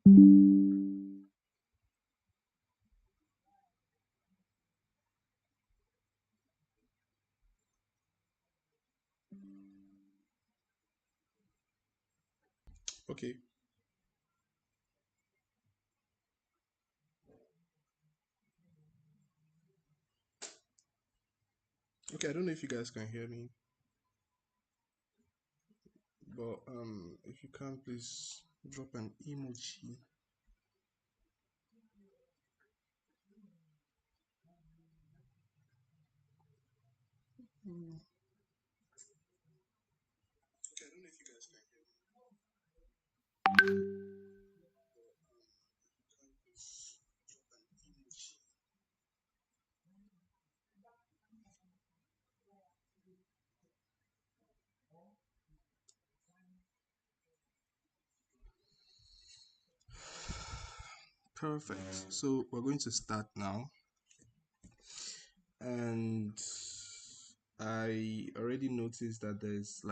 Okay. Okay, I don't know if you guys can hear me, but if you can, please drop an emoji. Okay, I don't know if you guys can hear me. Please drop an emoji. Perfect. So we're going to start now, and I already noticed that there's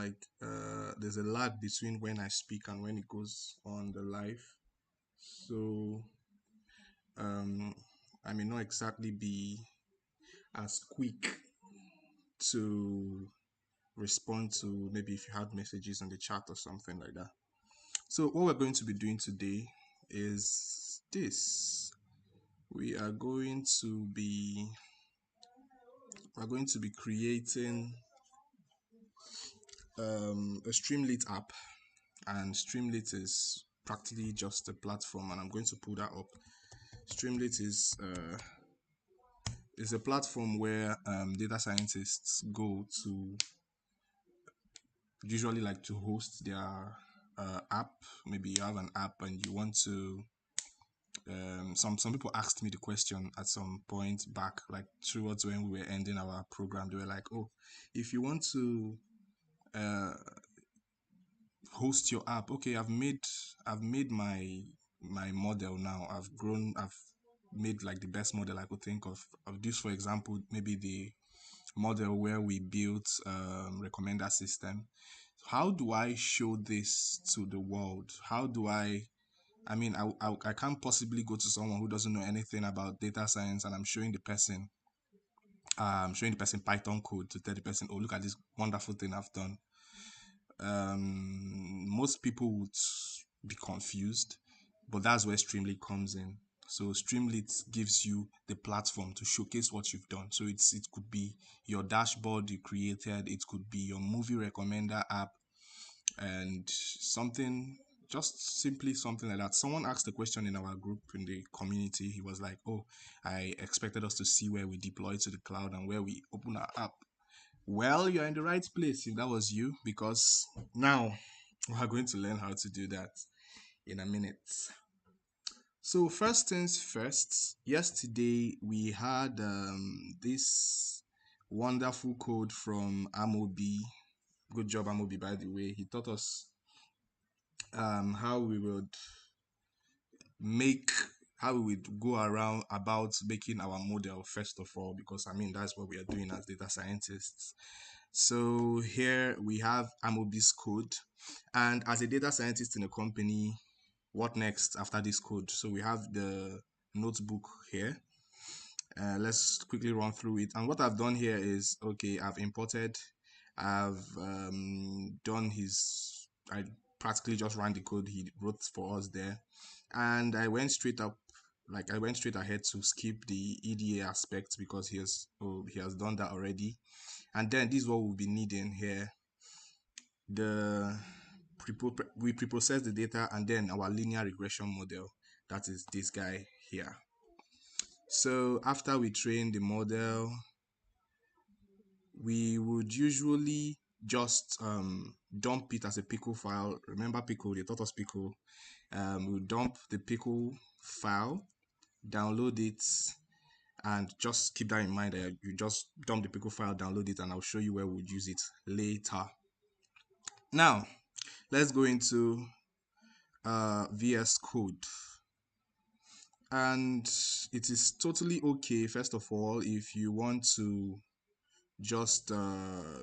a lag between when I speak and when it goes on the live. So um I may not exactly be as quick to respond to maybe if you had messages in the chat or something like that. So what we're going to be doing today is this. We are going to be creating a Streamlit app, and Streamlit is practically just a platform, and I'm going to pull that up. Streamlit is a platform where data scientists go to usually like to host their app. Maybe you have an app and you want to some people asked me the question at some point back, like towards when we were ending our program. They were like, oh, if you want to uh host your app, okay, I've made my model now. I've made like the best model I could think of this. For example, maybe the model where we built recommender system. How do I show this to the world? How do I mean, I can't possibly go to someone who doesn't know anything about data science, and I'm showing the person Python code to tell the person, oh, look at this wonderful thing I've done. Most people would be confused, but that's where Streamlit comes in. So Streamlit gives you the platform to showcase what you've done. So it could be your dashboard you created, it could be your movie recommender app, and something, just simply something like that. Someone asked a question in our group in the community. He was like, oh, I expected us to see where we deploy to the cloud and where we open our app. Well, you're in the right place if that was you, because now we're going to learn how to do that in a minute. So first things first, yesterday we had this wonderful code from Amobi. Good job, Amobi, by the way. He taught us how we would make how we would go around about making our model first of all, because I mean that's what we are doing as data scientists. So here we have Amobi's code, and as a data scientist in a company, what next after this code? So we have the notebook here. Let's quickly run through it. And what I've done here is, okay, I've done I practically just ran the code he wrote for us there, and I went straight up, like I went straight ahead to skip the EDA aspect because he has done that already. And then this is what we'll be needing here. The we pre-process the data, and then our linear regression model, that is this guy here. So after we train the model, we would usually just dump it as a pickle file. Remember pickle, they taught us pickle. We'll dump the pickle file, download it, and just keep that in mind that you just dump the pickle file, download it, and I'll show you where we'll use it later. Now let's go into VS Code. And it is totally okay, first of all, if you want to just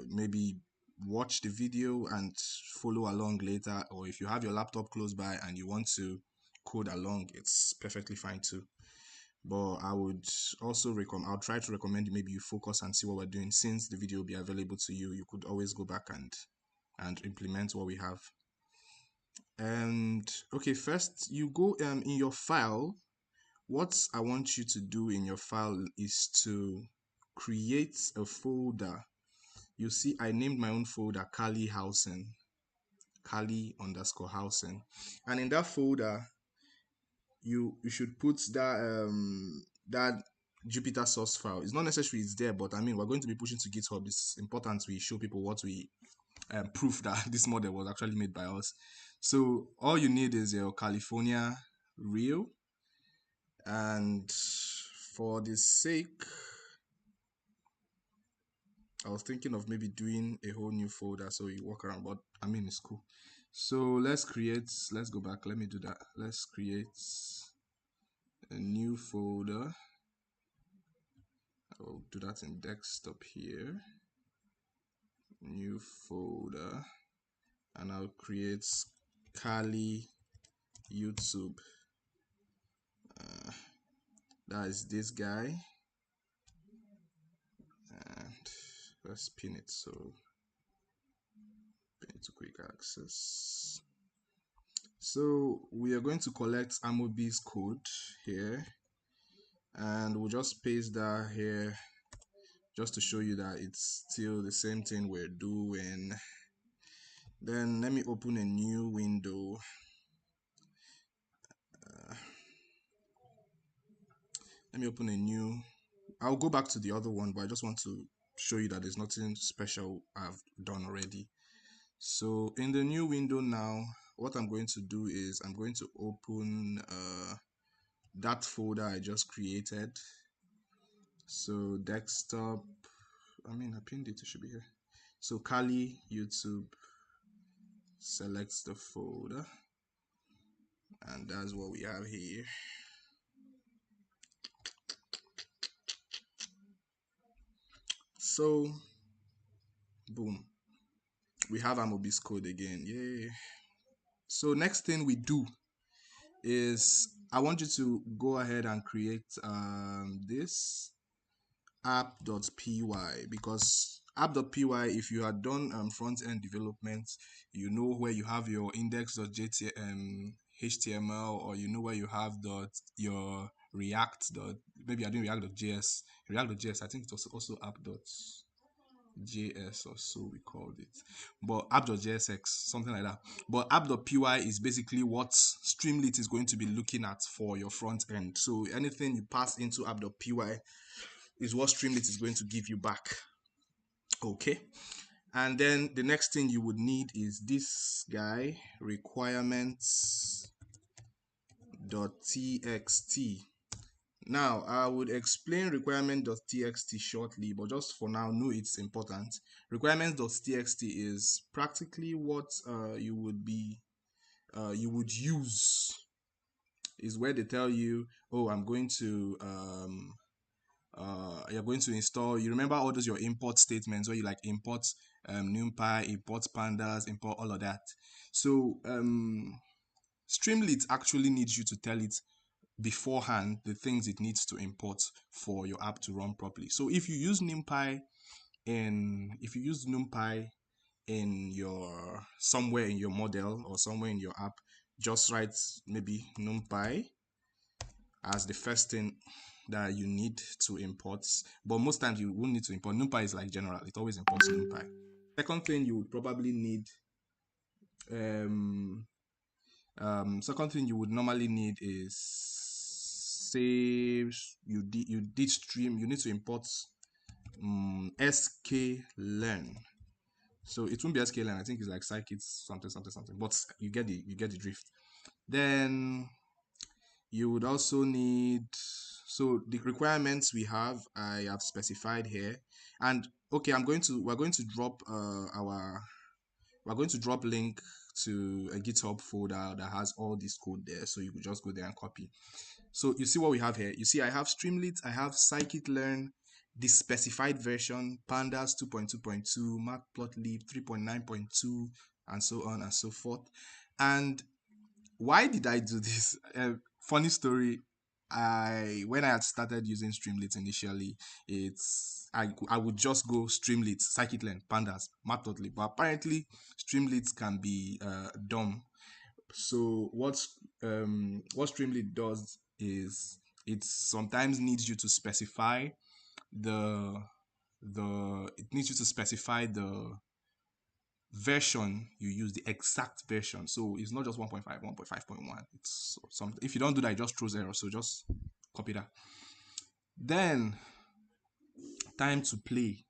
maybe watch the video and follow along later, or if you have your laptop close by and you want to code along, it's perfectly fine too. But I would also I'll try to recommend maybe you focus and see what we're doing. Since the video will be available to you, you could always go back and implement what we have. And okay, first you go in your file. What I want you to do in your file is to create a folder. You see, I named my own folder Kali Housing, Kali_housing, and in that folder, you should put that Jupyter source file. It's not necessary it's there, but I mean, we're going to be pushing to GitHub. It's important we show people what we proof that this model was actually made by us. So all you need is your California real, and for the sake, I was thinking of maybe doing a whole new folder so you walk around, but I mean it's cool. So let's go back, let me do that. Let's create a new folder. I'll do that in desktop here, new folder, and I'll create Kali YouTube. That is this guy, and let's pin it, so pin it to quick access. So we are going to collect Amobi's code here, and we'll just paste that here just to show you that it's still the same thing we're doing. Then let me open a new window. I'll go back to the other one, but I just want to show you that there's nothing special I've done already. So in the new window now, what I'm going to do is I'm going to open that folder I just created. So desktop, I pinned it should be here. So Kali YouTube, selects the folder, and that's what we have here. So boom, we have Amobi's code again. Yay. So next thing we do is I want you to go ahead and create this app.py, because app.py, if you had done front-end development, you know where you have your index.html, or you know where you have your react. Maybe you're doing react.js. React.js, I think it was also app.js or so we called it, but app.jsx, something like that. But app.py is basically what Streamlit is going to be looking at for your front end. So anything you pass into app.py is what Streamlit is going to give you back. Okay, and then the next thing you would need is this guy, requirements.txt. Now I would explain requirement.txt shortly, but just for now, know it's important. Requirements.txt is practically what you would use, is where they tell you, oh, I'm going to you're going to install, you remember all those your import statements where you like import NumPy, import pandas, import all of that. So Streamlit actually needs you to tell it beforehand the things it needs to import for your app to run properly. So if you use NumPy in your somewhere in your model or somewhere in your app, just write maybe NumPy as the first thing that you need to import. But most times you won't need to import. NumPy is like general, it always imports NumPy. Second thing you would probably need, second thing you would normally need is, say you did stream, you need to import sklearn. So it won't be sklearn, I think it's like scikit something, but you get the drift. Then you would also need, so the requirements we have, I have specified here. And okay, we're going to drop link to a GitHub folder that has all this code there, so you could just go there and copy. So you see what we have here. You see I have Streamlit, I have scikit-learn, the specified version, pandas 2.2.2, matplotlib 3.9.2, and so on and so forth. And why did I do this? Funny story. When I had started using Streamlit initially, I would just go Streamlit, Scikit-learn, Pandas, Matplotlib, but apparently Streamlit can be dumb. So what Streamlit does is it sometimes needs you to specify the it needs you to specify the version you use, the exact version. So it's not just 1.5, 1.5.1. It's something. If you don't do that, it just throws error. So just copy that. Then time to play.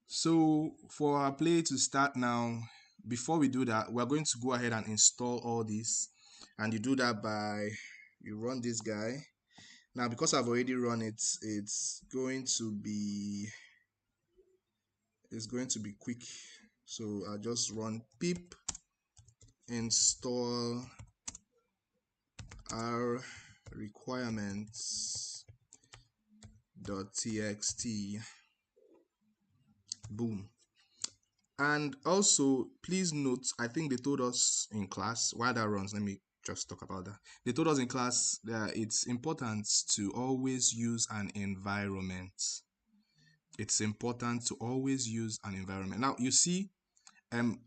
So for our play to start now, before we do that, we're going to go ahead and install all this. And you do that by, you run this guy. Now, because I've already run it, it's going to be quick. So I'll just run pip install our requirements.txt. Boom. And also, please note, I think they told us in class, while that runs, let me just talk about that. They told us in class that it's important to always use an environment. It's important to always use an environment. Now, you see,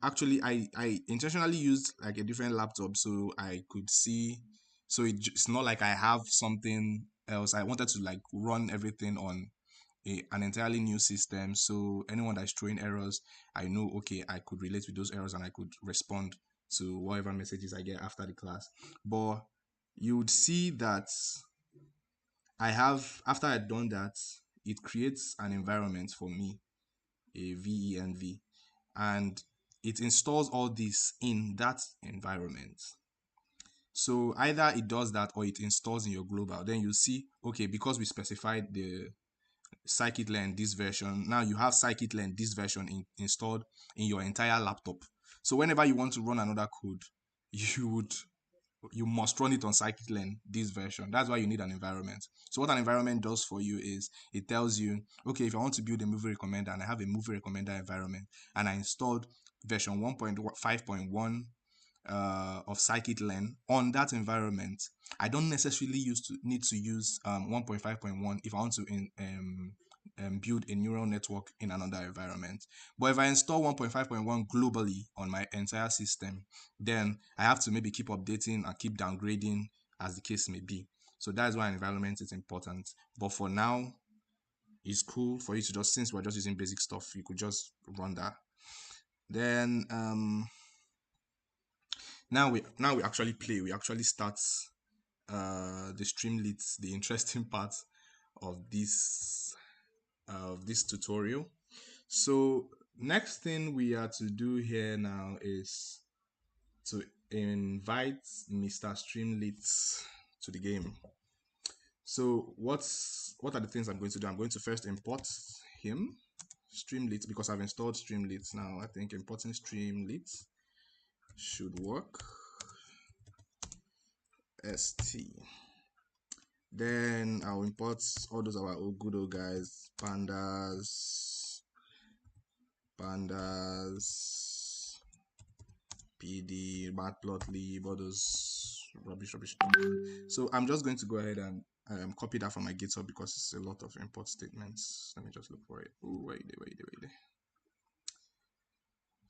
actually, I intentionally used like a different laptop so I could see. So it's not like I have something else. I wanted to like run everything on an entirely new system. So anyone that's throwing errors, I know, okay, I could relate with those errors and I could respond to whatever messages I get after the class. But you would see that after I'd done that, it creates an environment for me, a venv, and it installs all this in that environment. So either it does that or it installs in your global. Then you see, okay, because we specified the scikit-learn this version, now you have scikit-learn this version installed in your entire laptop. So whenever you want to run another code, you must run it on scikit-learn this version. That's why you need an environment. So what an environment does for you is it tells you, okay, if I want to build a movie recommender and I have a movie recommender environment and I installed version 1.5.1 of scikit-learn on that environment, I don't necessarily need to use 1.5.1 if I want to build a neural network in another environment. But if I install 1.5.1 globally on my entire system, then I have to maybe keep updating and keep downgrading as the case may be. So that's why environment is important. But for now, it's cool for you to just, since we're just using basic stuff, you could just run that. Then now we actually play. We actually start the Streamlit, the interesting part of this tutorial. So next thing we are to do here now is to invite Mr. Streamlit to the game. So what are the things I'm going to do? I'm going to first import him, Streamlit, because I've installed Streamlit now. I think importing Streamlit should work. st. Then I'll import all those our good old guys, pandas, PD, matplotlib, all those rubbish. So I'm just going to go ahead and copy that from my GitHub because it's a lot of import statements. Let me just look for it. Oh, wait there.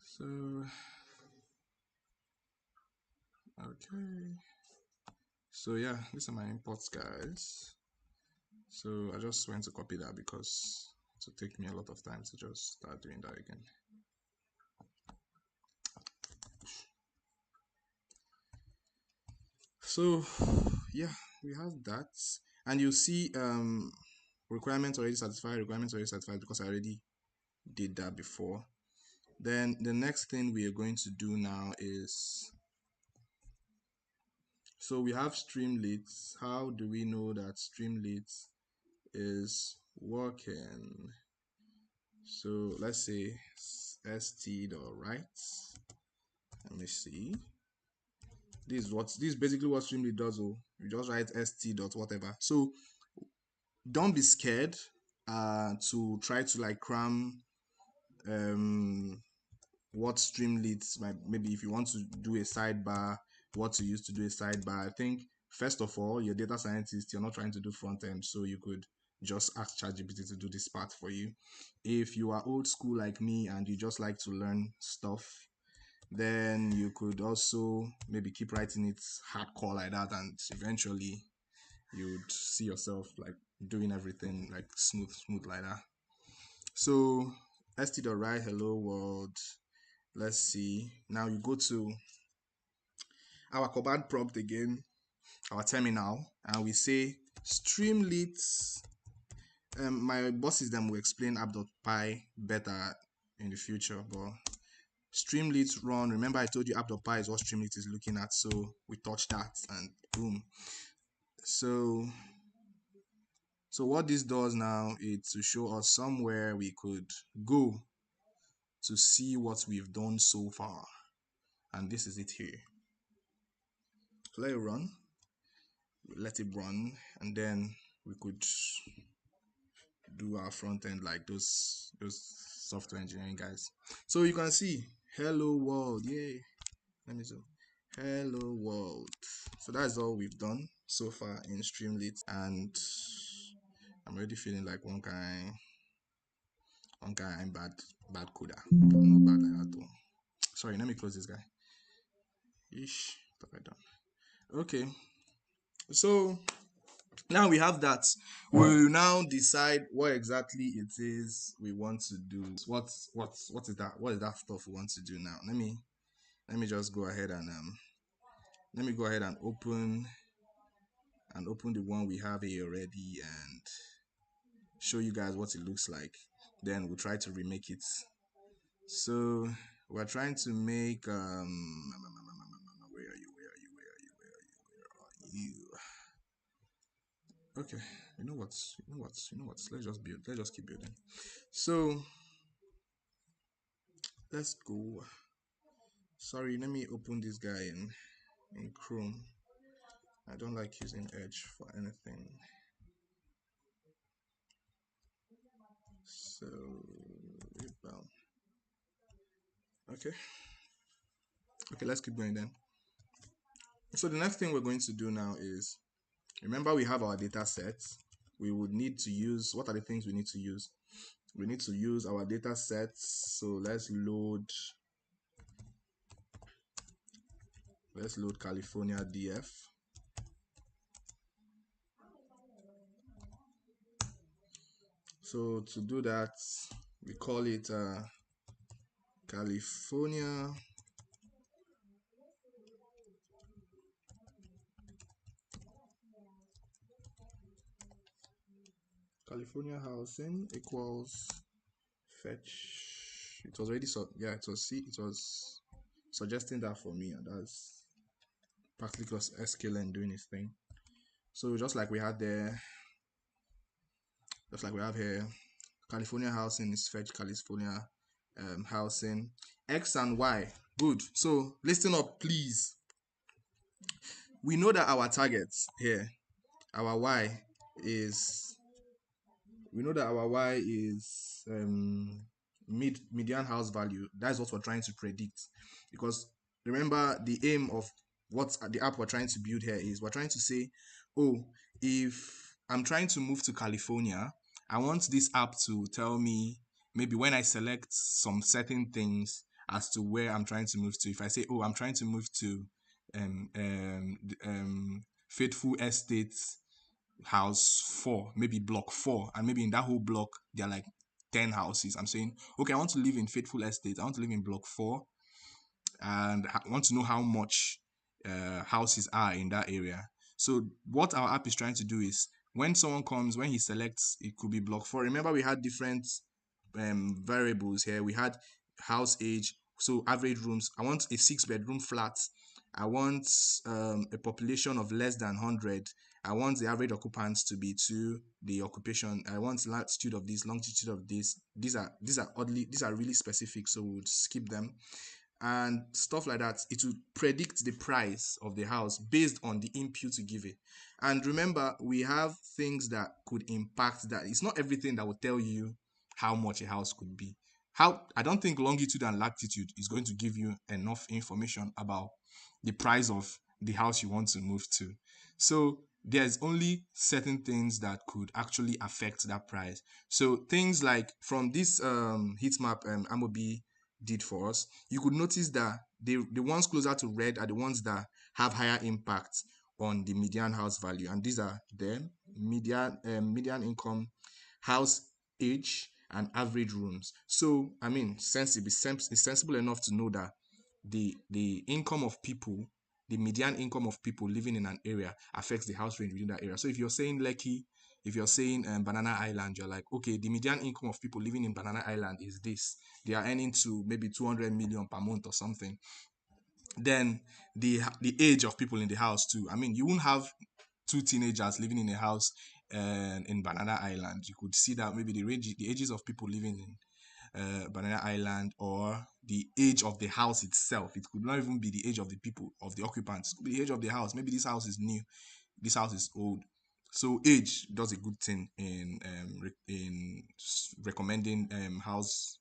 So, okay. So yeah, these are my imports, guys. So I just went to copy that because it will take me a lot of time to just start doing that again. So yeah, we have that, and you see requirements already satisfied because I already did that before. Then the next thing we are going to do now is, so we have Streamlit. How do we know that Streamlit is working? So let's say st.write. Let me see. This is basically what Streamlit does. Oh, you just write st.whatever. So don't be scared to try to like cram what Streamlit, maybe if you want to do a sidebar what to use to do a sidebar. I think first of all, you're data scientist, you're not trying to do front end, so you could just ask ChatGPT to do this part for you. If you are old school like me and you just like to learn stuff, then you could also maybe keep writing it hardcore like that, and eventually you'd see yourself like doing everything like smooth like that. So st.write hello world. Let's see. Now you go to our command prompt again, our terminal, and we say Streamlit. My bosses them will explain app.py better in the future, but Streamlit run. Remember, I told you app.py is what Streamlit is looking at, so we touch that and boom. So what this does now is to show us somewhere we could go to see what we've done so far, and this is it here. So let it run, and then we could do our front end like those software engineering guys. So you can see hello world, yay. Let me zoom. Hello world. So that's all we've done so far in Streamlit, and I'm already feeling like one guy I'm bad coder. Not bad like that though. Sorry, let me close this guy. Ish, thought I done. Okay. So now we have that. We'll now decide what exactly it is we want to do. What is that? What is that stuff we want to do now? Let me just go ahead and open the one we have here already and show you guys what it looks like. Then we'll try to remake it. So we're trying to make where are you? Okay, you know what? Let's just keep building. So let's go. Sorry, let me open this guy in Chrome. I don't like using Edge for anything. So okay, let's keep going then. So the next thing we're going to do now is, remember we have our data sets. We would need to use, what are the things we need to use? We need to use our data sets. So let's load California DF. So to do that, we call it California housing equals fetch. It was already it was suggesting that for me, and that's practically SQL doing its thing. So just like we had there, just like we have here, California housing is fetch California housing X and Y. Good. So listen up, please. We know that our targets here, our Y is, we know that our Y is median house value. That's what we're trying to predict, because remember the aim of what the app we're trying to build here is, we're trying to say, oh, if I'm trying to move to California, I want this app to tell me maybe when I select some certain things as to where I'm trying to move to. If I say, oh, I'm trying to move to Faithful Estates house 4, maybe block 4, and maybe in that whole block there are like 10 houses. I'm saying, okay, I want to live in Faithful Estate, I want to live in block 4, and I want to know how much houses are in that area. So what our app is trying to do is, when someone comes, when he selects, it could be block 4. Remember we had different variables here. We had house age, so average rooms. I want a 6-bedroom flat. I want a population of less than 100. I want the average occupants to be 2. The occupation, I want latitude of this, longitude of this. These are really specific, so we'll skip them and stuff like that. It will predict the price of the house based on the input you give it. And remember, we have things that could impact that. It's not everything that will tell you how much a house could be. I don't think longitude and latitude is going to give you enough information about the price of the house you want to move to. So there's only certain things that could actually affect that price. So things like from this heat map Amobi did for us, you could notice that the ones closer to red are the ones that have higher impact on the median house value, and these are the median income, house age, and average rooms. So I mean, it's sensible enough to know that the income of people, the median income of people living in an area affects the house range within that area. So if you're saying Lekki, if you're saying Banana Island, you're like, okay, the median income of people living in Banana Island is this. They are earning to maybe 200 million per month or something. Then the age of people in the house too. I mean, you won't have two teenagers living in a house in Banana Island. You could see that maybe the ages of people living in Banana Island, or the age of the house itself. It could not even be the age of the people, of the occupants. It could be the age of the house. Maybe this house is new, this house is old. So age does a good thing in recommending house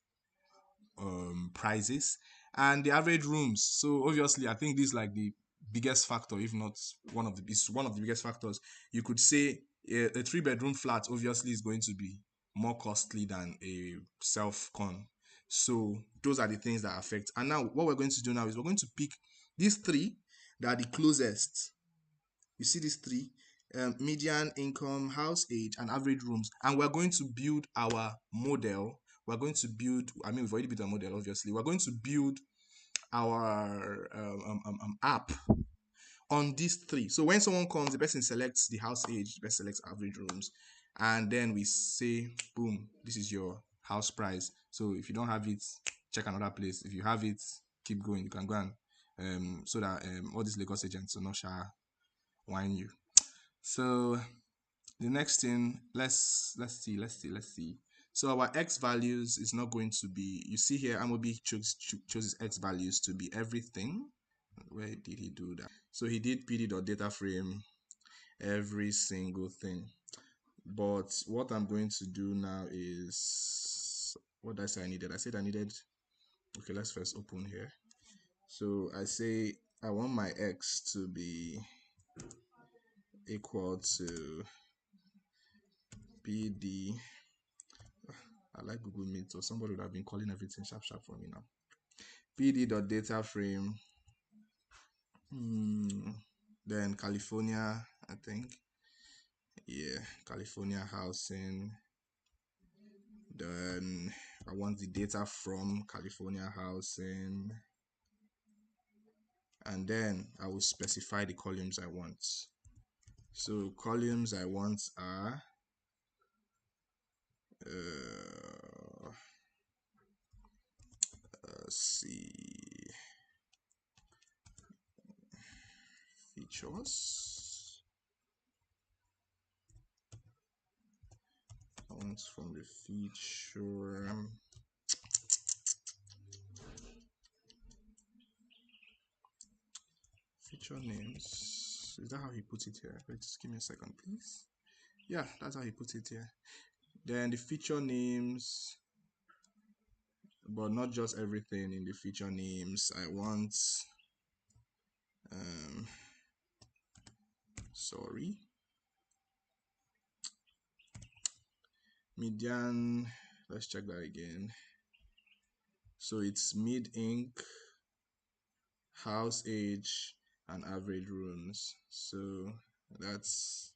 prices, and the average rooms. So obviously, I think this is like the biggest factor, if not one of the biggest factors. You could say a 3-bedroom flat obviously is going to be more costly than a self-con. So those are the things that affect. And now what we're going to do now is we're going to pick these three that are the closest. You see these three: median income, house age, and average rooms. And we're going to build our model. We're going to build, I mean, we've already built a model, obviously. We're going to build our app on these three. So when someone comes, the person selects the house age, the person selects average rooms, and then we say, boom, this is your house price. So if you don't have it, check another place. If you have it, keep going. You can go and so that all these Lagos agents will not share wine you. So the next thing, let's see. So our x values is not going to be, you see here, Amobi chooses x values to be everything. Where did he do that? So he did pd.data frame every single thing. But what I'm going to do now is, what did I say I needed? I said I needed, okay, let's first open here. So I say I want my x to be equal to PD. I like Google Meet, so somebody would have been calling everything sharp for me now. PD.data frame. Then California, I think. Yeah, California housing. Then I want the data from California housing. And then I will specify the columns I want. So columns I want are let's see, features. I want from the feature names. Is that how he puts it here? Wait, just give me a second, please. Yeah, that's how he puts it here. Then the feature names, but not just everything in the feature names. I want sorry, median. Let's check that again. So it's mid-inc, house age, and average rooms. So that's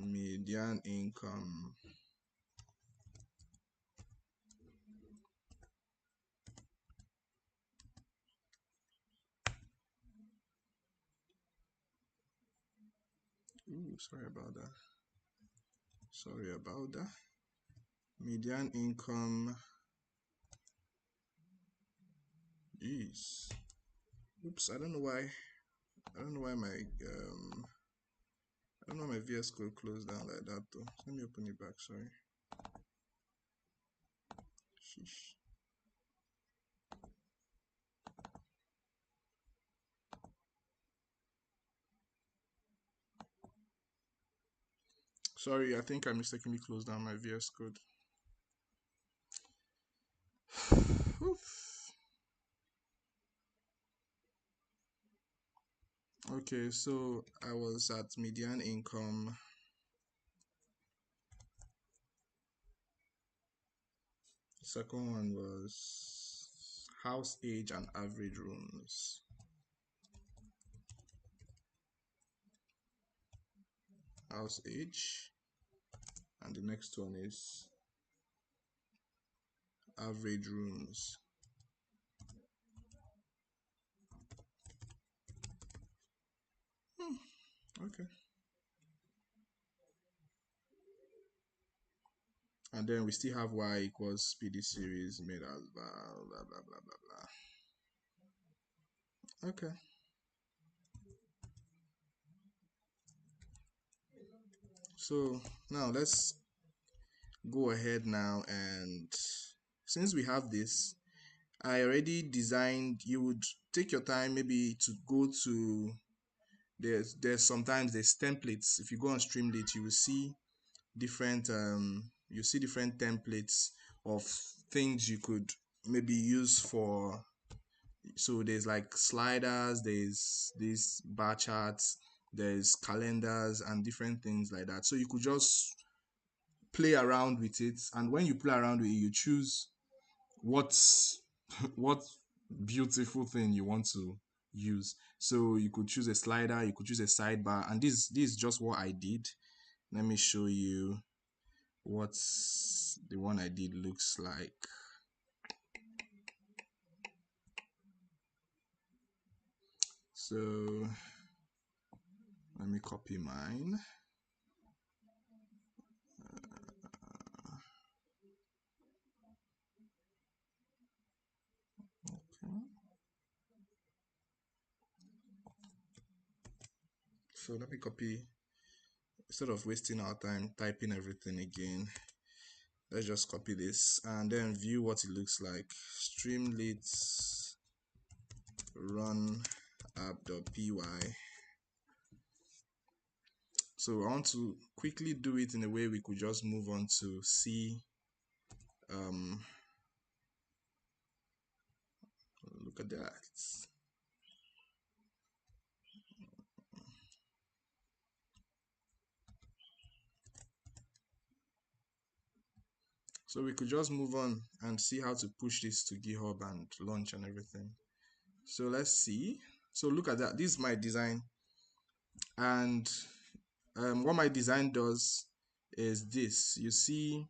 median income, sorry about that. Median income. Jeez. Oops, I don't know why my VS Code closed down like that though. Let me open it back, sorry. Sheesh. Sorry, I think I mistakenly closed down my VS Code. Oof. Okay, so I was at median income. The second one was house age and average rooms. House age. And the next one is average rooms. Okay. And then we still have y equals speedy series made as blah blah blah blah blah blah. Okay. So now let's go ahead now, and since we have this, I already designed. You would take your time maybe to go to there's sometimes there's templates. If you go on Streamlit, you will see different templates of things you could maybe use for. So there's like sliders, there's these bar charts, there's calendars and different things like that. So you could just play around with it, and when you play around with it, you choose what's what beautiful thing you want to use. So you could choose a slider, you could choose a sidebar, and this is just what I did. Let me show you what the one I did looks like. So let me copy mine. Okay. So let me copy, instead of wasting our time typing everything again, let's just copy this and then view what it looks like. Streamlit run app.py. So I want to quickly do it in a way we could just move on to see. Look at that. So we could just move on and see how to push this to GitHub and launch and everything. So let's see. So look at that. This is my design. And what my design does is this. You see,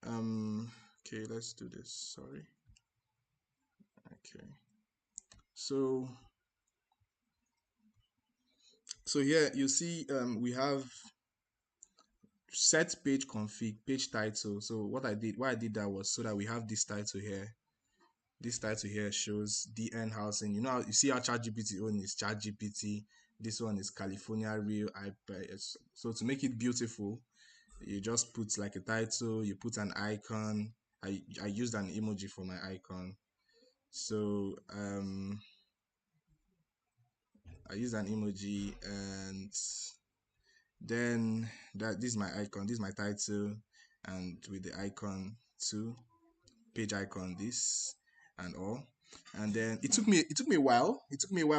okay, let's do this. Sorry. Okay. So here you see we have set page config, page title. So why I did that was so that we have this title here. This title here shows DN housing. You know how you see how ChatGPT own is ChatGPT. This one is California Real IPS. So to make it beautiful, you just put like a title, you put an icon. I used an emoji for my icon. So I used an emoji, and then this is my icon, this is my title, and with the icon too, page icon, this and all. And then it took me a while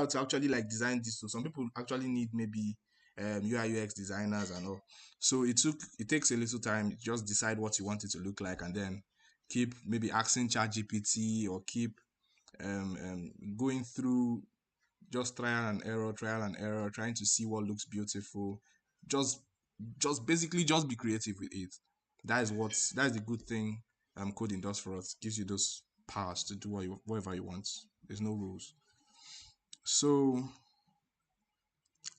to actually like design this. So some people actually need maybe UI UX designers and all. So it takes a little time. Just decide what you want it to look like, and then keep maybe asking ChatGPT, or keep going through just trial and error, trying to see what looks beautiful. Just basically just be creative with it. That's the good thing coding does for us. Gives you those powers to do whatever you want. There's no rules. So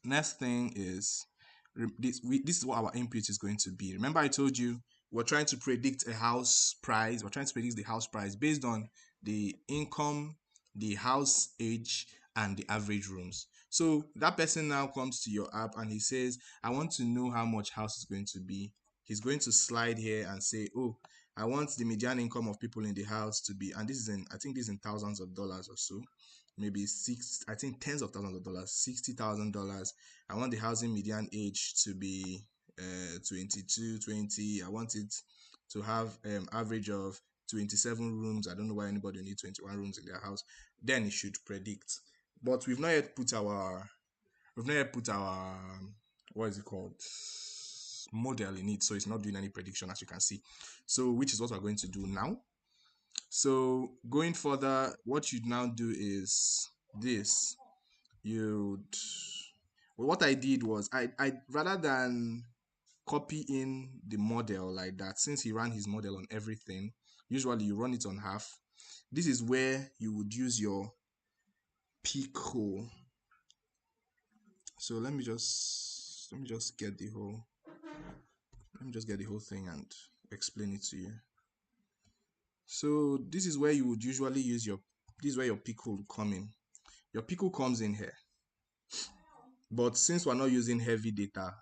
next thing is this is what our input is going to be. Remember I told you we're trying to predict a house price. We're trying to predict the house price based on the income, the house age, and the average rooms. So that person now comes to your app and he says, I want to know how much house is going to be. He's going to slide here and say, oh, I want the median income of people in the house to be, and this is I think this is in thousands of dollars or so, maybe I think tens of thousands of dollars, $60,000. I want the housing median age to be 22, 20. I want it to have average of 27 rooms. I don't know why anybody need 21 rooms in their house. Then it should predict. But we've not yet put our what is it called, model in it, so it's not doing any prediction, as you can see. So which is what we're going to do now. So going further, what you'd now do is this. What I did was I rather than copy in the model like that, since he ran his model on everything, usually you run it on half. This is where you would use your pico. So let me just get the whole thing and explain it to you. So this is where you would usually use this is where your pico will come in. Your pico comes in here. But since we're not using heavy data,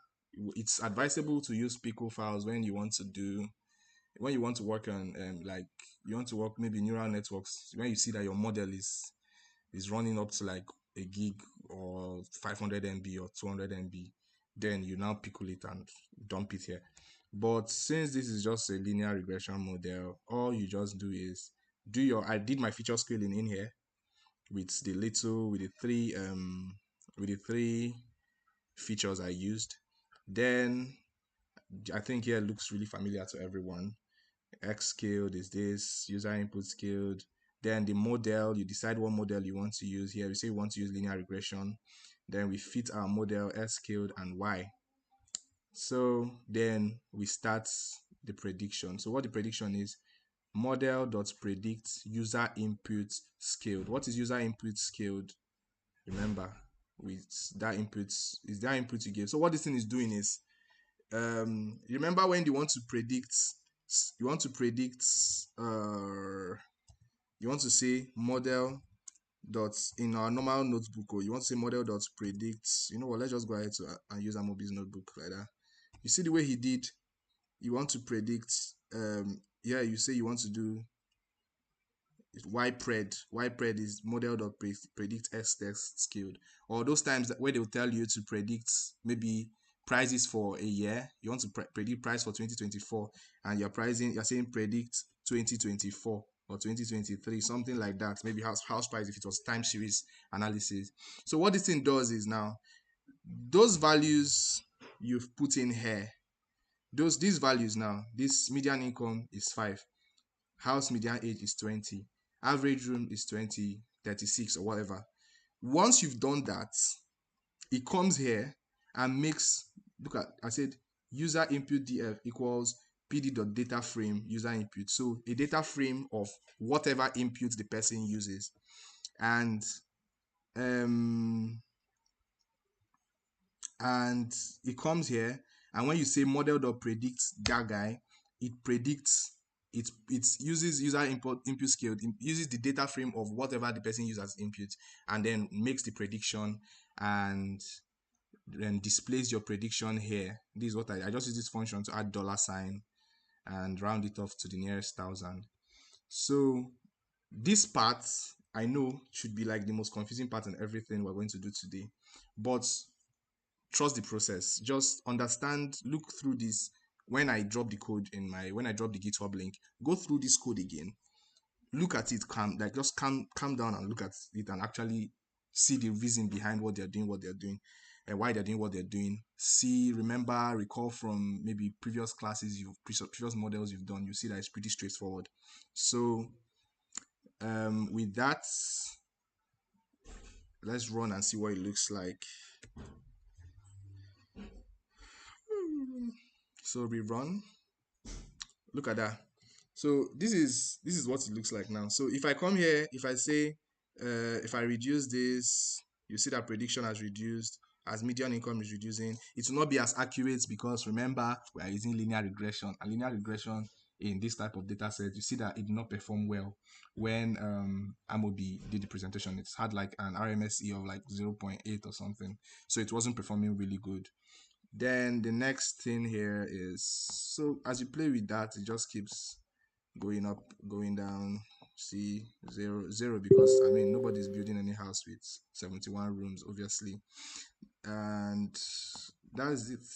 it's advisable to use pico files when you want to work on like you want to work maybe neural networks, when you see that your model is running up to like a gig or 500 MB or 200 MB, then you now pickle it and dump it here. But since this is just a linear regression model, all you just do is I did my feature scaling in here with the three features I used. Then I think here looks really familiar to everyone. X scaled is this, user input scaled. Then the model, you decide what model you want to use. Here we say we want to use linear regression. Then we fit our model S scaled and Y. So then we start the prediction. So what the prediction is, model.predict user input scaled. What is user input scaled? Remember, with that input is that input you gave. So what this thing is doing is, remember when you want to predict you want to say model dot in our normal notebook, or you want to say model dot predict, you know what, let's just go ahead and use Amobi's notebook like that. You see the way he did, you want to predict, yeah, you say you want to do ypred is model dot predict s test scaled, or those times where they'll tell you to predict maybe prices for a year. You want to predict price for 2024, and you're saying predict 2024 or 2023, something like that. Maybe house price if it was time series analysis. So what this thing does is, now those values you've put in here, these values, now this median income is 5, house median age is 20, average room is 20, 36 or whatever. Once you've done that, it comes here and makes, look at, I said user input df equals pd.data frame user input. So a data frame of whatever input the person uses. And it comes here, and when you say model.predict that guy, it predicts, it uses user input scaled, it uses the data frame of whatever the person uses as input, and then makes the prediction and then displays your prediction here. This is what I just use this function to add $sign and round it off to the nearest 1,000. So this part, I know, should be like the most confusing part in everything we're going to do today, but trust the process. Just understand, look through this. When I drop the code when I drop the GitHub link, go through this code again, look at it, calm down and look at it and actually see the reason behind what they're doing and why they're doing what they're doing. Recall from maybe previous classes, previous models you've done, you see that it's pretty straightforward. So with that, let's run and see what it looks like. So we run, look at that. So this is what it looks like now. So if I come here, if I say if I reduce this, you see that prediction has reduced as median income is reducing. It will not be as accurate because remember we are using linear regression, and linear regression in this type of data set, you see that it did not perform well when Amobi did the presentation. It's had like an RMSE of like 0.8 or something, so it wasn't performing really good. Then the next thing here is, so as you play with that, it just keeps going up, going down. See, 0 because I mean nobody's building any house with 71 rooms, obviously. And that's it.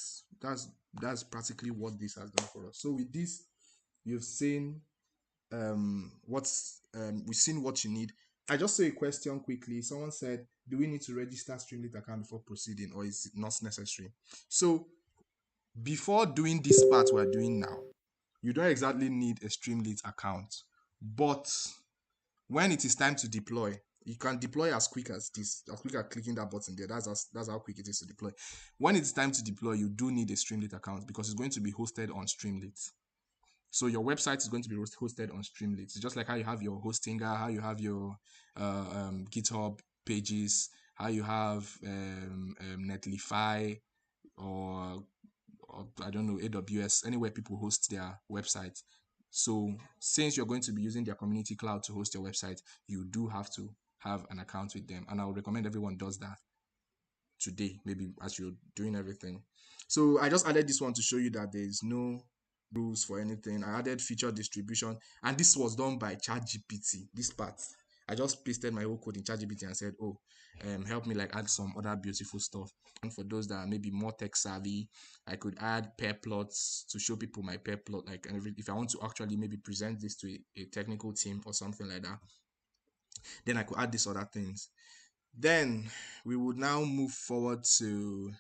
That's practically what this has done for us. So with this, you've seen we've seen what you need. I just saw a question quickly. Someone said, do we need to register Streamlit account before proceeding, or is it not necessary? So before doing this part we're doing now, you don't exactly need a Streamlit account. But when it is time to deploy, you can deploy as quick as this, as quick as clicking that button there. That's how quick it is to deploy. When it's time to deploy, you do need a Streamlit account because it's going to be hosted on Streamlit. So your website is going to be hosted on Streamlit. It's just like how you have your Hostinger, how you have your GitHub pages, how you have Netlify, or I don't know, AWS, anywhere people host their website. So since you're going to be using their community cloud to host your website, you do have to have an account with them. And I would recommend everyone does that today, maybe as you're doing everything. So I just added this one to show you that there is no rules for anything. I added feature distribution, and this was done by ChatGPT. This part, I just pasted my whole code in ChatGPT and said, "Oh, help me like add some other beautiful stuff." And for those that are maybe more tech savvy, I could add pair plots to show people my pair plot. Like, if I want to actually maybe present this to a technical team or something like that, then I could add these other things. Then we would now move forward to,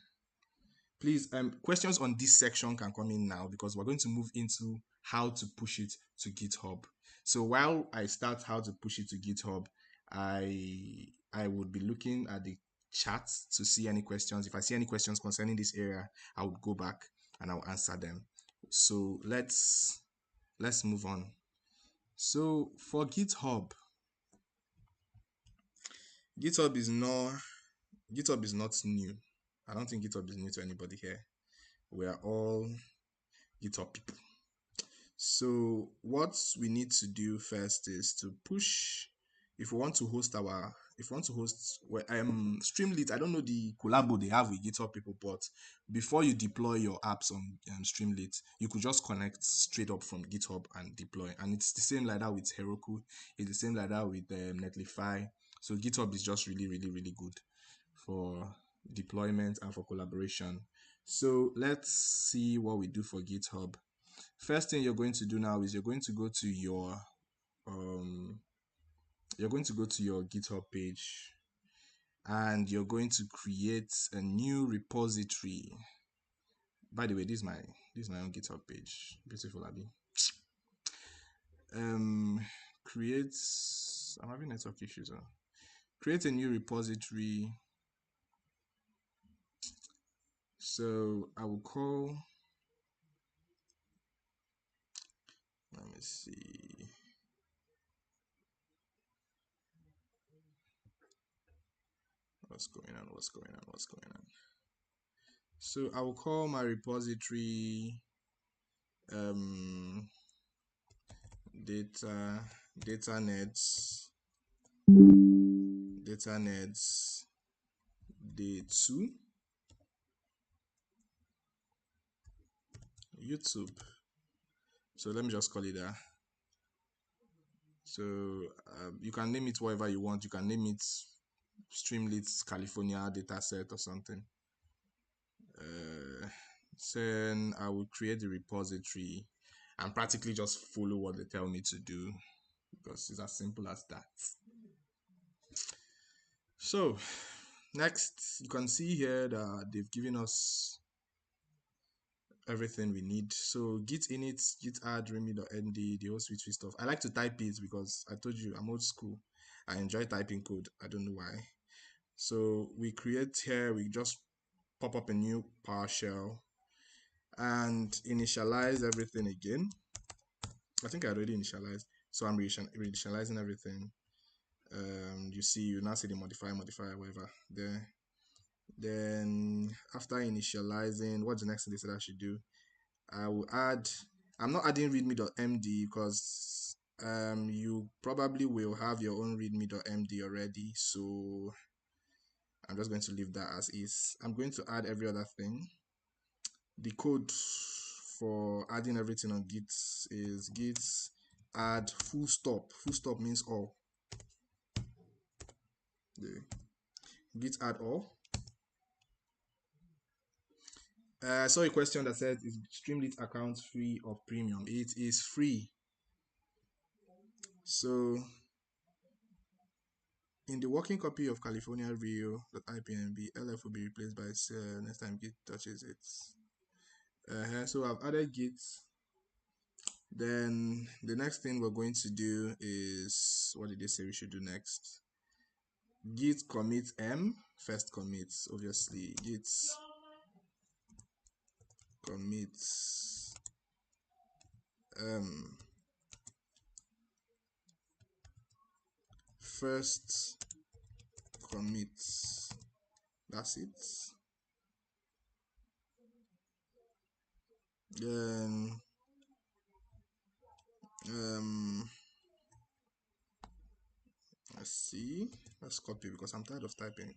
please, questions on this section can come in now because we're going to move into how to push it to GitHub. So while I start how to push it to GitHub, I would be looking at the chat to see any questions. If I see any questions concerning this area, I would go back and I'll answer them. So let's move on. So for GitHub, GitHub is not new. I don't think GitHub is new to anybody here. We are all GitHub people. So what we need to do first is to push. If we want to host Streamlit, I don't know the collabo they have with GitHub people, but before you deploy your apps on Streamlit, you could just connect straight up from GitHub and deploy. And it's the same like that with Heroku. It's the same like that with Netlify. So GitHub is just really, really, really good for deployment and for collaboration. So let's see what we do for GitHub. First thing you're going to do now is you're going to go to your GitHub page, and you're going to create a new repository. By the way, this is my own GitHub page. Beautiful, Abby. Create. I'm having network issues. Create a new repository. So I will call. Let me see. What's going on? So I will call my repository data nets day 2 YouTube. So let me just call it that. So you can name it whatever you want. You can name it Streamlit California dataset or something. Then I will create the repository and practically just follow what they tell me to do because it's as simple as that. So next, you can see here that they've given us everything we need. So git init, git add, readme.nd, the whole sweet stuff. I like to type it because I told you I'm old school. I enjoy typing code. I don't know why. So we create here, we just pop up a new PowerShell and initialize everything again. I think I already initialized, so I'm reinitializing everything. You now see the modifier, whatever there. Then after initializing, what's the next thing they said I should do? I will add. I'm not adding readme.md because you probably will have your own readme.md already, so I'm just going to leave that as is. I'm going to add every other thing. The code for adding everything on Git is git add full stop. Full stop means all. Git add all. I saw a question that said, is Streamlit account free or premium? It is free. So in the working copy of California Rio.ipnb, LF will be replaced by cell next time Git touches it. So I've added Git. Then the next thing we're going to do is, what did they say we should do next? Git commit m, first commit, obviously. Git commit first commit. That's it. Then let's see. Let's copy because I'm tired of typing.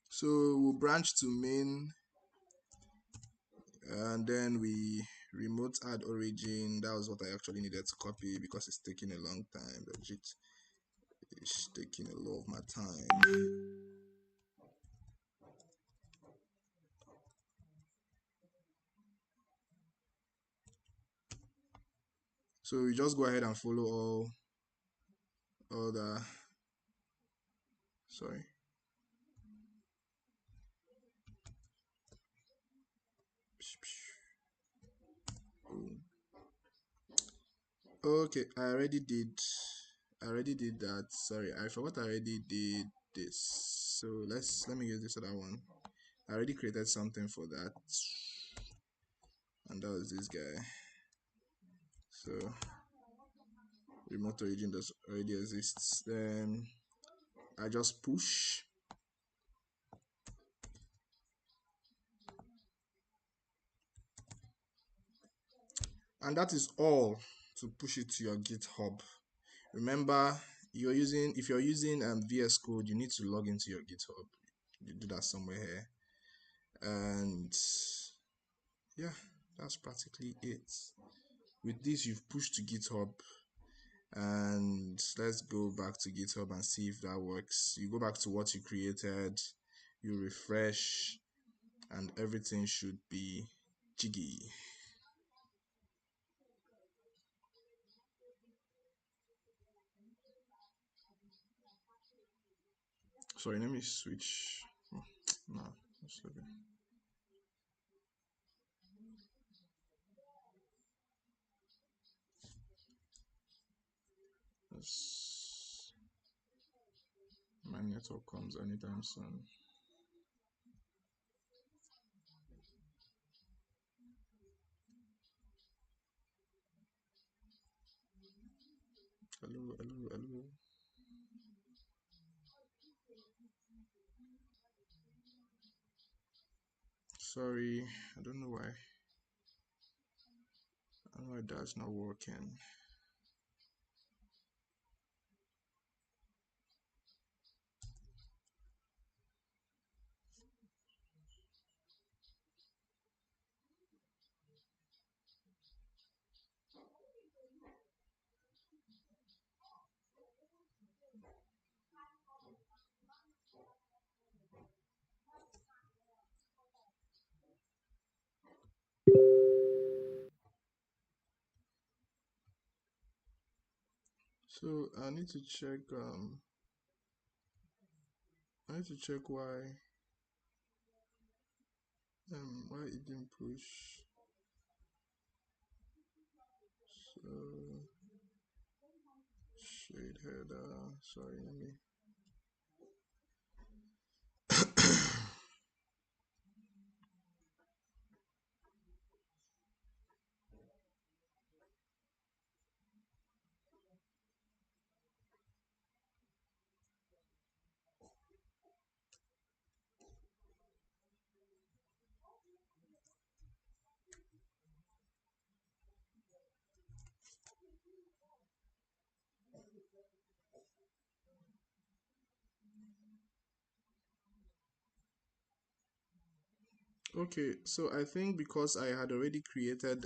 So we'll branch to main, and then we remote add origin. That was what I actually needed to copy because it's taking a long time. Legit, it's taking a lot of my time. So we just go ahead and follow all the, sorry. Okay, I already did that. Sorry, I forgot I already did this. So let me use this other one. I already created something for that, and that was this guy. So remote origin does already exists. Then I just push, and that is all to push it to your GitHub. Remember, if you're using VS Code, you need to log into your GitHub. You do that somewhere here, and yeah, that's practically it. With this, you've pushed to GitHub, and let's go back to GitHub and see if that works. You go back to what you created, you refresh, and everything should be jiggy. Sorry, let me switch. No, that's okay. My network comes anytime soon. Hello. Sorry, I don't know why. I don't know why that's not working. So I need to check why it didn't push. So shade header, sorry, let me Okay, so I think because I had already created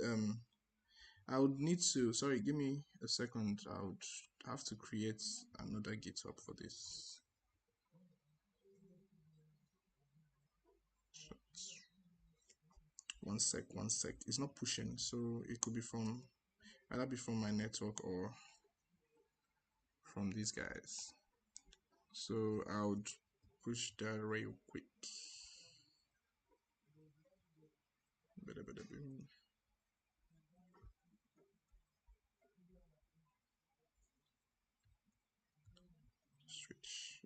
I would need to, sorry, give me a second. I would I have to create another GitHub for this. One sec. It's not pushing, so it could be from either be from my network or from these guys. So I would push that real quick. Switch.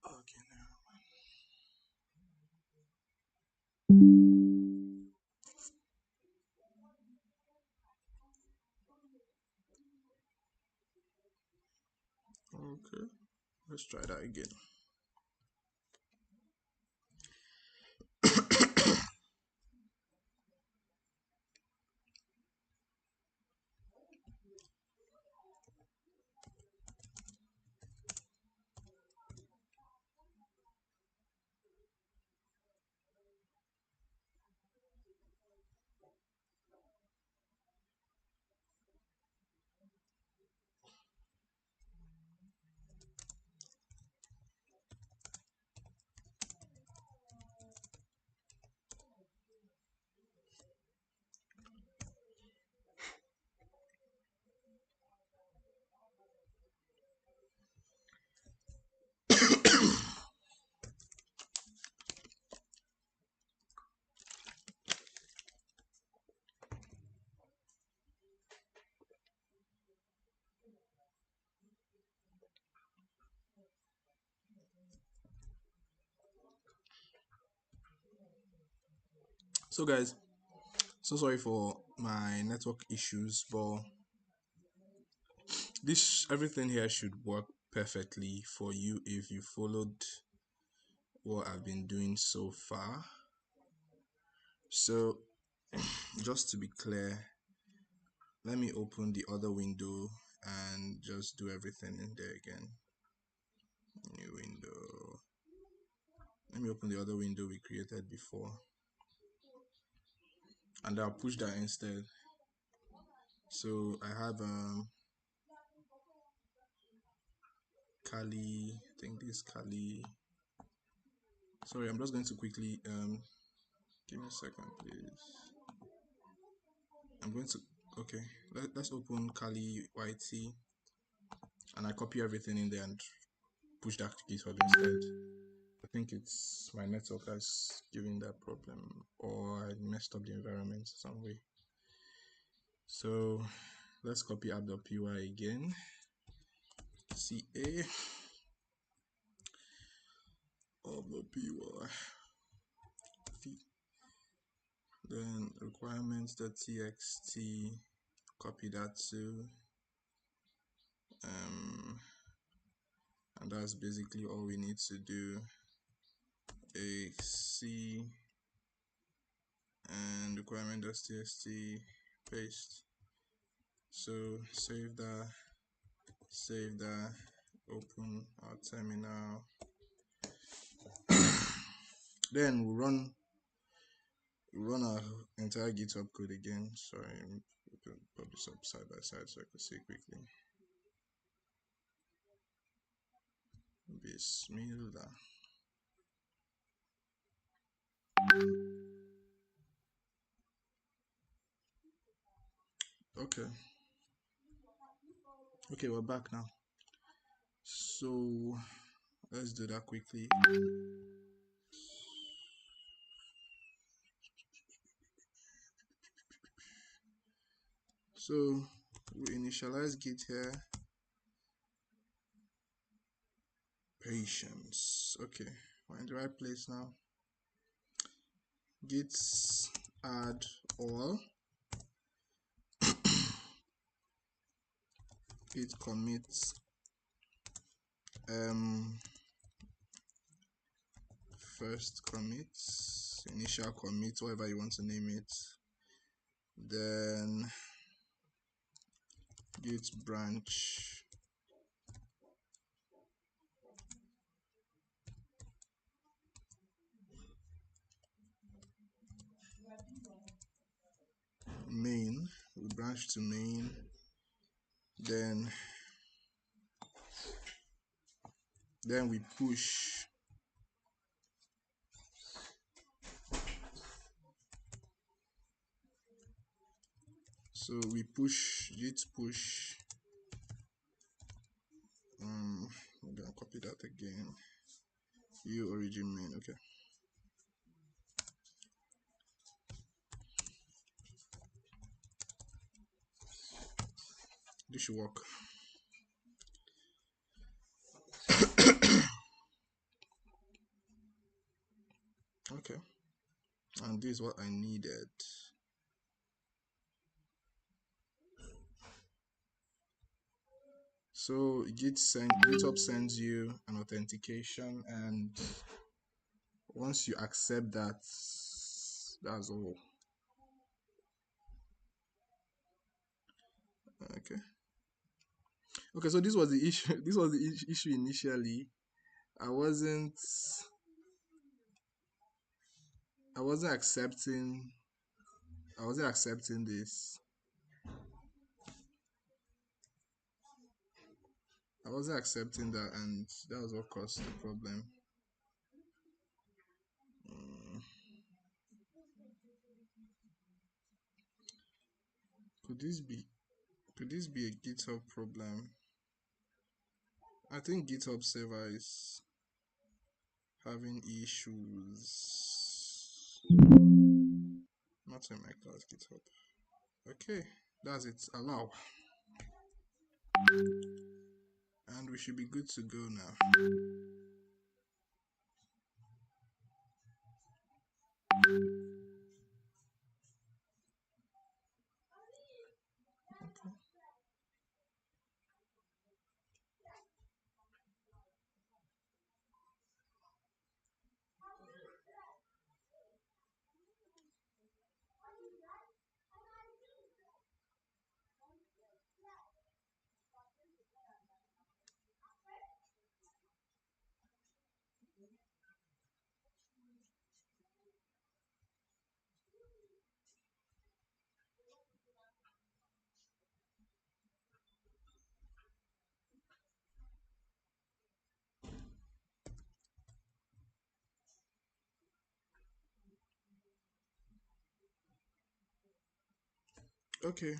Okay, now. Okay, let's try that again. So guys, so sorry for my network issues, but this everything here should work perfectly for you if you followed what I've been doing so far. So just to be clear, let me open the other window and just do everything in there again. New window. Let me open the other window we created before, and I'll push that instead. So I have Kali, I think this Kali. Sorry, I'm just going to quickly give me a second, please. I'm going to okay. Let's open Kali YT, and I copy everything in there and push that to GitHub instead. I think it's my network that's giving that problem, or I messed up the environment some way. So let's copy app.py again. CA app.py. Then requirements.txt, copy that too. And that's basically all we need to do. A C and requirement.txt, paste. So save that, open our terminal. Then we'll run our entire GitHub code again. Sorry, we can put this up side by side so I can see quickly. Bismillah. Okay. Okay, we're back now. So let's do that quickly. So we initialize Git here. Patience. Okay, we're in the right place now. Git add all. Git commit first commit, initial commit, whatever you want to name it. Then git branch main. We branch to main. Then we push. So we push git push. I'm gonna copy that again. Origin main. Okay. This should work. Okay. And this is what I needed. So GitHub sends you an authentication, and once you accept that, that's all. Okay. Okay, so this was the issue. This was the issue initially. I wasn't accepting. I wasn't accepting this. I wasn't accepting that, and that was what caused the problem. Could this be a GitHub problem? I think GitHub server is having issues. Not in my class GitHub. Okay, that's it. Allow. And we should be good to go now. Okay.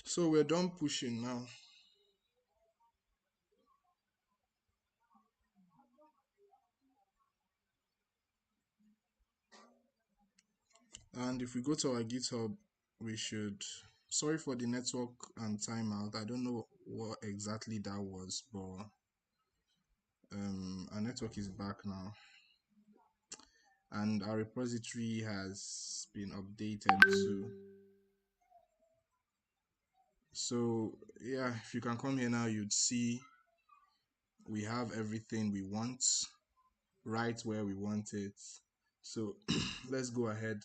So we're done pushing now. And if we go to our GitHub, we should, sorry for the network and timeout. I don't know what exactly that was, but our network is back now. And our repository has been updated too. So yeah, if you can come here now, you'd see we have everything we want right where we want it. So let's go ahead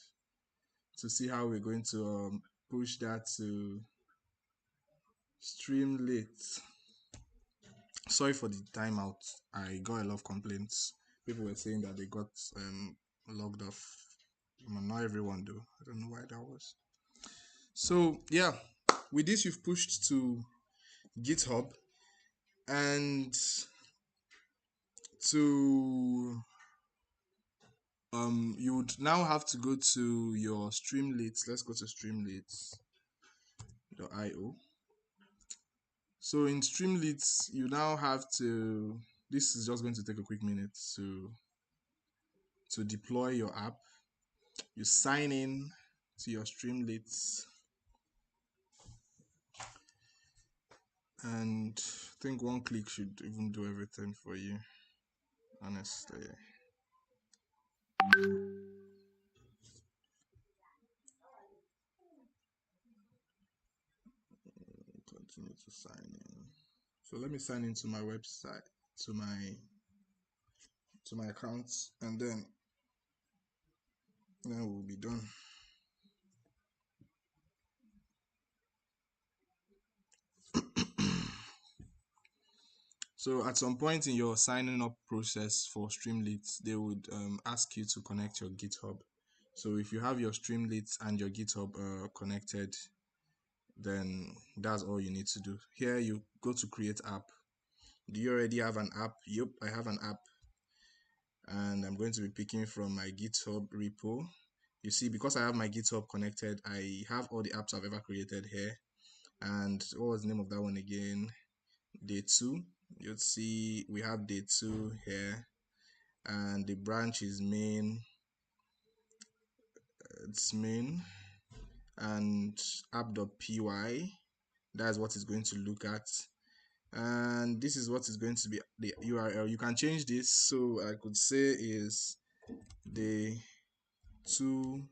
to see how we're going to push that to Streamlit. Sorry for the timeout. I got a lot of complaints. People were saying that they got logged off. Not everyone though. I don't know why that was. So yeah, with this you've pushed to GitHub, and to you would now have to go to your Streamlit. Let's go to streamlit.io. So in Streamlit, you now have to. This is just going to take a quick minute to deploy your app. You sign in to your Streamlit, and I think one click should even do everything for you. Honestly. Continue to sign in. So let me sign into my website, to my accounts, and then we'll be done. So at some point in your signing up process for Streamlit, they would ask you to connect your GitHub. So if you have your Streamlit and your GitHub connected, then that's all you need to do. Here you go to create app. Do you already have an app? Yep, I have an app, and I'm going to be picking from my GitHub repo. You see, because I have my GitHub connected, I have all the apps I've ever created here. And what was the name of that one again? Day 2. You'll see we have day 2 here, and the branch is main. It's main, and app.py. That's what it's going to look at, and this is what is going to be the URL. You can change this, so I could say is day 2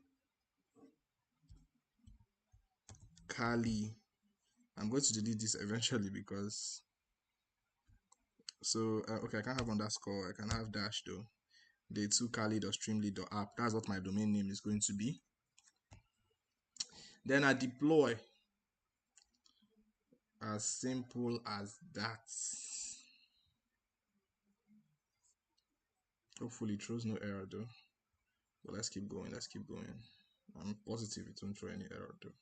Kali. I'm going to delete this eventually because okay, I can't have underscore, I can have dash though. Day 2 Kali.streamlit.app. That's what my domain name is going to be. Then I deploy. As simple as that. Hopefully it throws no error though. But let's keep going. I'm positive it won't throw any error though.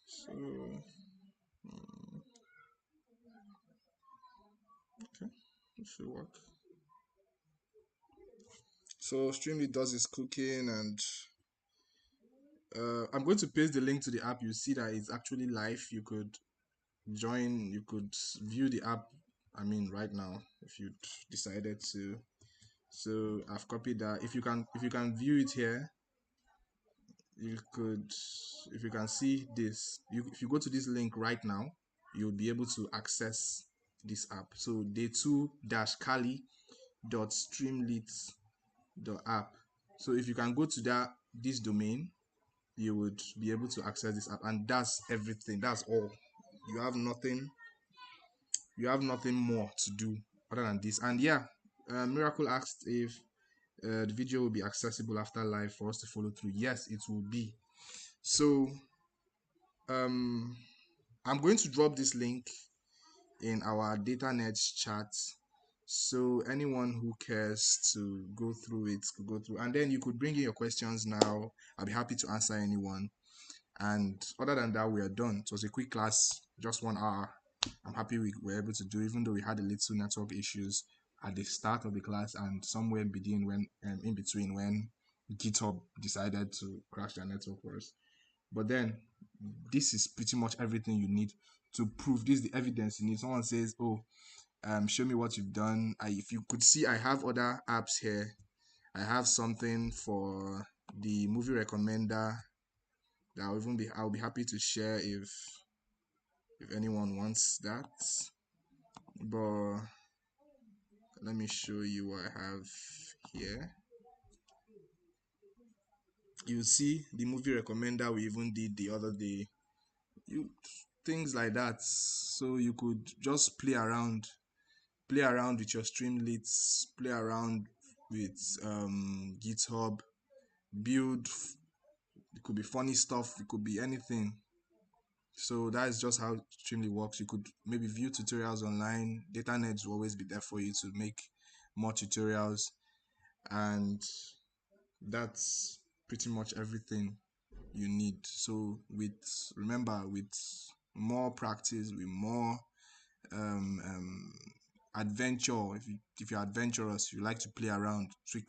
So okay, it should work. So Streamlit does its cooking, and I'm going to paste the link to the app. You see that it's actually live. You could join, you could view the app, I mean right now, if you decided to. So I've copied that. If you can view it here, you could, if you can see this, if you go to this link right now, you'll be able to access this app. So day2-kali.streamlit.app. So if you can go to this domain, you would be able to access this app, and that's everything. That's all. You have nothing more to do other than this. And yeah, Miracle asked if the video will be accessible after live for us to follow through. Yes, it will be. So I'm going to drop this link in our data nets chat, so anyone who cares to go through it could go through, and then you could bring in your questions now. I'll be happy to answer anyone. And other than that, we are done. It was a quick class, just 1 hour. I'm happy we were able to do, even though we had a little network issues at the start of the class and somewhere in between when GitHub decided to crash their network for us. But then this is pretty much everything you need to prove. This is the evidence you need. Someone says, "Oh, show me what you've done." If you could see, I have other apps here. I have something for the movie recommender that I'll be happy to share if anyone wants that. But let me show you what I have here. You see the movie recommender we even did the other day. Things like that. So you could just play around play around with your Streamlits, play around with GitHub, build. It could be funny stuff, it could be anything. So that is just how Streamlit works. You could maybe view tutorials online. Data Nerds will always be there for you to make more tutorials, and that's pretty much everything you need. So remember, with more practice, with more um adventure, if you're adventurous, you like to play around, trick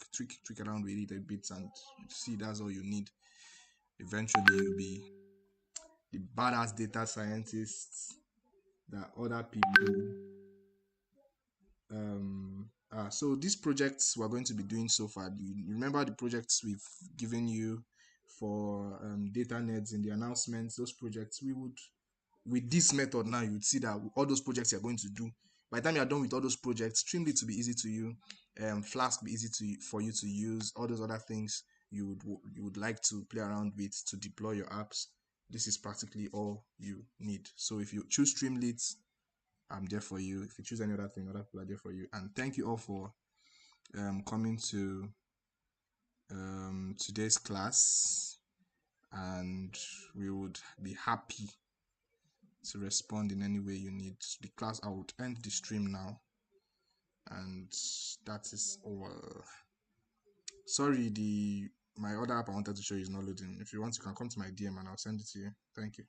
around with it a bit, and you see that's all you need. Eventually you'll be the badass data scientists that other people so these projects we're going to be doing so far, you remember the projects we've given you for data nerds in the announcements? Those projects, we would, with this method now, you would see that all those projects you're going to do, by the time you're done with all those projects, Streamlit to be easy to you, Flask be easy for you to use, all those other things you would like to play around with to deploy your apps. This is practically all you need. So if you choose Streamlit, I'm there for you. If you choose any other thing, other people are there for you. And thank you all for coming to today's class, and we would be happy to respond in any way you need. The class, I would end the stream now, and that is all. Sorry, the my other app I wanted to show you is not loading. If you want, you can come to my DM and I'll send it to you. Thank you.